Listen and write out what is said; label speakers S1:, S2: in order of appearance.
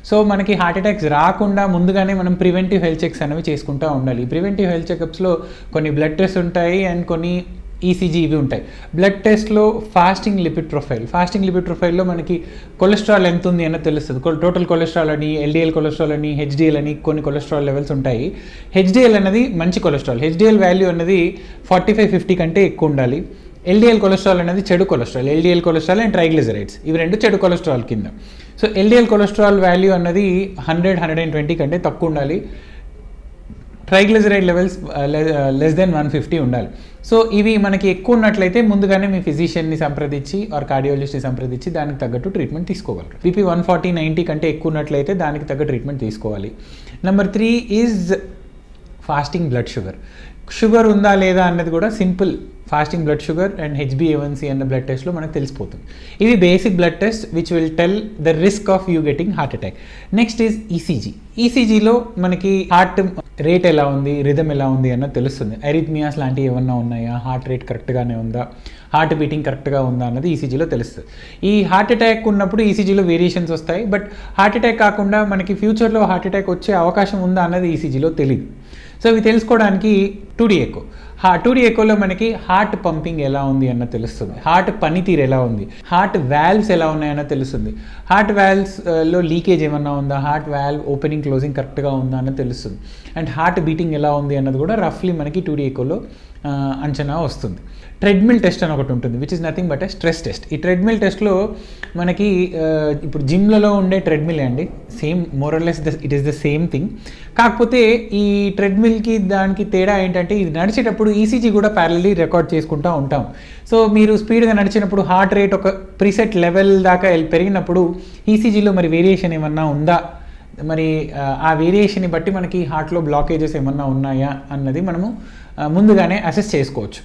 S1: So మనకి heart attacks రాకుండా ముందుగానే మనం ప్రివెంటివ్ హెల్త్ చెక్స్ అనేవి చేసుకుంటూ ఉండాలి. ప్రివెంటివ్ హెల్త్ చెకప్స్లో కొన్ని బ్లడ్ టెస్ట్ ఉంటాయి అండ్ కొన్ని ఈసీజీ ఇవి ఉంటాయి. బ్లడ్ టెస్ట్లో ఫాస్టింగ్ లిపిడ్ ప్రొఫైల్లో మనకి కొలెస్ట్రాల్ ఎంత ఉంది అన్నది తెలుస్తుంది. టోటల్ కొలెస్ట్రాల్ అని, ఎల్డిఎల్ కొలెస్ట్రాల్ అని, హెచ్డిఎల్ అని కొన్ని కొలెస్ట్రాల్ లెవెల్స్ ఉంటాయి. హెచ్డిఎల్ అనేది మంచి కొలెస్ట్రాల్. హెచ్డిఎల్ వాల్యూ అనేది 45-50 కంటే ఎక్కువ ఉండాలి. ఎల్డిఎల్ కొలెస్ట్రాల్ అనేది చెడు cholesterol. LDL cholesterol and triglycerides ఇవి రెండు చెడు కొలెస్ట్రాల్ కింద. సో ఎల్డిఎల్ కొలెస్ట్రాల్ వాల్యూ అన్నది 100-120 కంటే తక్కువ ఉండాలి. ట్రైగ్లిజరైడ్ లెవెల్స్ లెస్ దెన్ 150 ఉండాలి. సో ఇవి మనకి ఎక్కువ ఉన్నట్లయితే ముందుగానే మీ ఫిజిషియన్ని సంప్రదించి ఆర్ కార్డియాలజిస్ట్ని సంప్రదించి దానికి తగ్గట్టు ట్రీట్మెంట్ తీసుకోగలరు. బీపీ 140-90 కంటే ఎక్కువ ఉన్నట్లయితే దానికి తగ్గ ట్రీట్మెంట్ తీసుకోవాలి. Number 3 is fasting blood sugar ఉందా లేదా అన్నది కూడా simple fasting blood sugar and HbA1c అన్న బ్లడ్ టెస్ట్లో మనకు తెలిసిపోతుంది. ఇవి basic blood test which will tell the risk of you getting heart attack. Next is ఈసీజీలో మనకి హార్ట్ రేట్ ఎలా ఉంది, రిథమ్ ఎలా ఉంది అన్నది తెలుస్తుంది. అరిథ్మియాస్ లాంటివి ఏమన్నా ఉన్నాయా, హార్ట్ రేట్ కరెక్ట్గానే ఉందా, హార్ట్ బీటింగ్ కరెక్ట్గా ఉందా అన్నది ఈసీజీలో తెలుస్తుంది. ఈ హార్ట్ అటాక్ ఉన్నప్పుడు ఈసీజీలో వేరియేషన్స్ వస్తాయి. బట్ హార్ట్ అటాక్ కాకుండా మనకి ఫ్యూచర్లో హార్ట్ అటాక్ వచ్చే అవకాశం ఉందా అన్నది ఈసీజీలో తెలియదు. సో ఇవి తెలుసుకోవడానికి 2D ఎకో. 2D ఎకోలో మనకి హార్ట్ పంపింగ్ ఎలా ఉంది అన్నది తెలుస్తుంది, హార్ట్ పనితీరు ఎలా ఉంది, హార్ట్ వాల్వ్స్ ఎలా ఉన్నాయన్నో తెలుస్తుంది, హార్ట్ వాల్వ్స్లో లీకేజ్ ఏమన్నా ఉందా, హార్ట్ వాల్వ్ ఓపెనింగ్ క్లోజింగ్ కరెక్ట్గా ఉందా అన్నది తెలుస్తుంది. అండ్ హార్ట్ బీటింగ్ ఎలా ఉంది అన్నది కూడా రఫ్లీ మనకి 2D ఎకోలో అంచనా వస్తుంది. ట్రెడ్మిల్ టెస్ట్ అని ఒకటి ఉంటుంది which is nothing but a stress test. ఈ ట్రెడ్మిల్ టెస్ట్లో మనకి ఇప్పుడు జిమ్లలో ఉండే ట్రెడ్మిల్ అండి, same మోరల్లెస్ it is the same thing. కాకపోతే ఈ ట్రెడ్మిల్కి దానికి తేడా ఏంటంటే ఇది నడిచేటప్పుడు ఈసీజీ కూడా ప్యారలీ రికార్డ్ చేసుకుంటూ ఉంటాం. సో మీరు స్పీడ్గా నడిచినప్పుడు హార్ట్ రేట్ ఒక ప్రీసెట్ లెవెల్ దాకా పెరిగినప్పుడు ఈసీజీలో మరి వేరియేషన్ ఏమన్నా ఉందా, మరి ఆ వేరియేషన్ని బట్టి మనకి హార్ట్లో బ్లాకేజెస్ ఏమన్నా ఉన్నాయా అన్నది మనము ముందుగానే అసెస్ చేసుకోవచ్చు.